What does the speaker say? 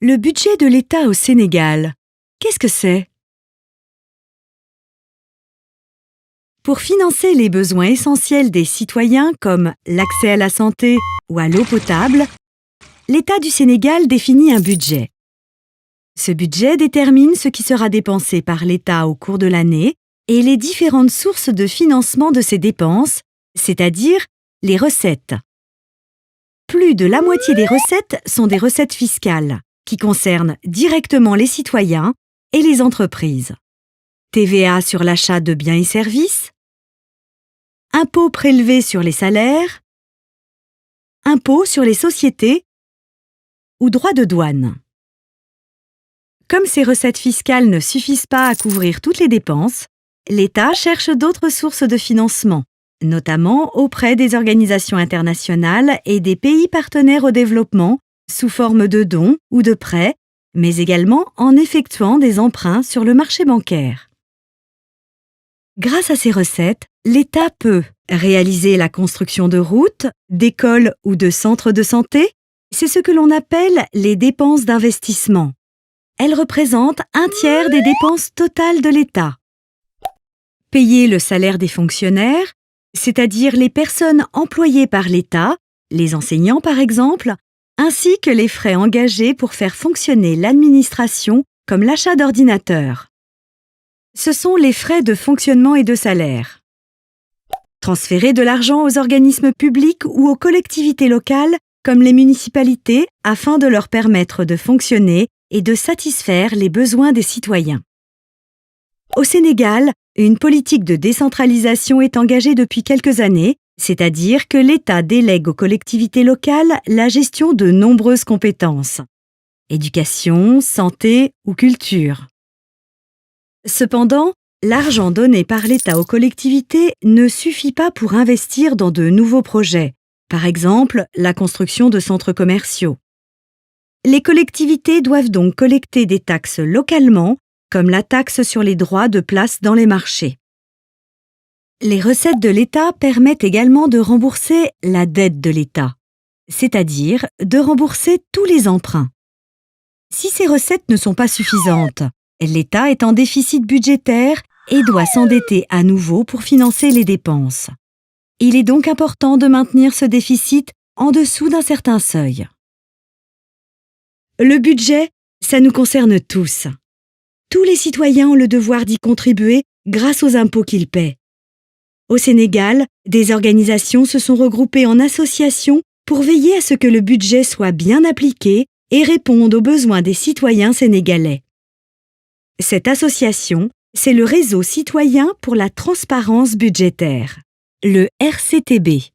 Le budget de l'État au Sénégal, qu'est-ce que c'est? Pour financer les besoins essentiels des citoyens comme l'accès à la santé ou à l'eau potable, l'État du Sénégal définit un budget. Ce budget détermine ce qui sera dépensé par l'État au cours de l'année et les différentes sources de financement de ces dépenses, c'est-à-dire les recettes. Plus de la moitié des recettes sont des recettes fiscales, qui concernent directement les citoyens et les entreprises. TVA sur l'achat de biens et services, impôts prélevés sur les salaires, impôts sur les sociétés ou droits de douane. Comme ces recettes fiscales ne suffisent pas à couvrir toutes les dépenses, l'État cherche d'autres sources de financement, notamment auprès des organisations internationales et des pays partenaires au développement, sous forme de dons ou de prêts, mais également en effectuant des emprunts sur le marché bancaire. Grâce à ces recettes, l'État peut réaliser la construction de routes, d'écoles ou de centres de santé. C'est ce que l'on appelle les dépenses d'investissement. Elles représentent 1/3 des dépenses totales de l'État. Payer le salaire des fonctionnaires, c'est-à-dire les personnes employées par l'État, les enseignants par exemple, ainsi que les frais engagés pour faire fonctionner l'administration comme l'achat d'ordinateurs. Ce sont les frais de fonctionnement et de salaire. Transférer de l'argent aux organismes publics ou aux collectivités locales comme les municipalités afin de leur permettre de fonctionner et de satisfaire les besoins des citoyens. Au Sénégal, une politique de décentralisation est engagée depuis quelques années, c'est-à-dire que l'État délègue aux collectivités locales la gestion de nombreuses compétences, éducation, santé ou culture. Cependant, l'argent donné par l'État aux collectivités ne suffit pas pour investir dans de nouveaux projets, par exemple la construction de centres commerciaux. Les collectivités doivent donc collecter des taxes localement, comme la taxe sur les droits de place dans les marchés. Les recettes de l'État permettent également de rembourser la dette de l'État, c'est-à-dire de rembourser tous les emprunts. Si ces recettes ne sont pas suffisantes, l'État est en déficit budgétaire et doit s'endetter à nouveau pour financer les dépenses. Il est donc important de maintenir ce déficit en dessous d'un certain seuil. Le budget, ça nous concerne tous. Tous les citoyens ont le devoir d'y contribuer grâce aux impôts qu'ils paient. Au Sénégal, des organisations se sont regroupées en associations pour veiller à ce que le budget soit bien appliqué et réponde aux besoins des citoyens sénégalais. Cette association, c'est le Réseau citoyen pour la transparence budgétaire, le RCTB.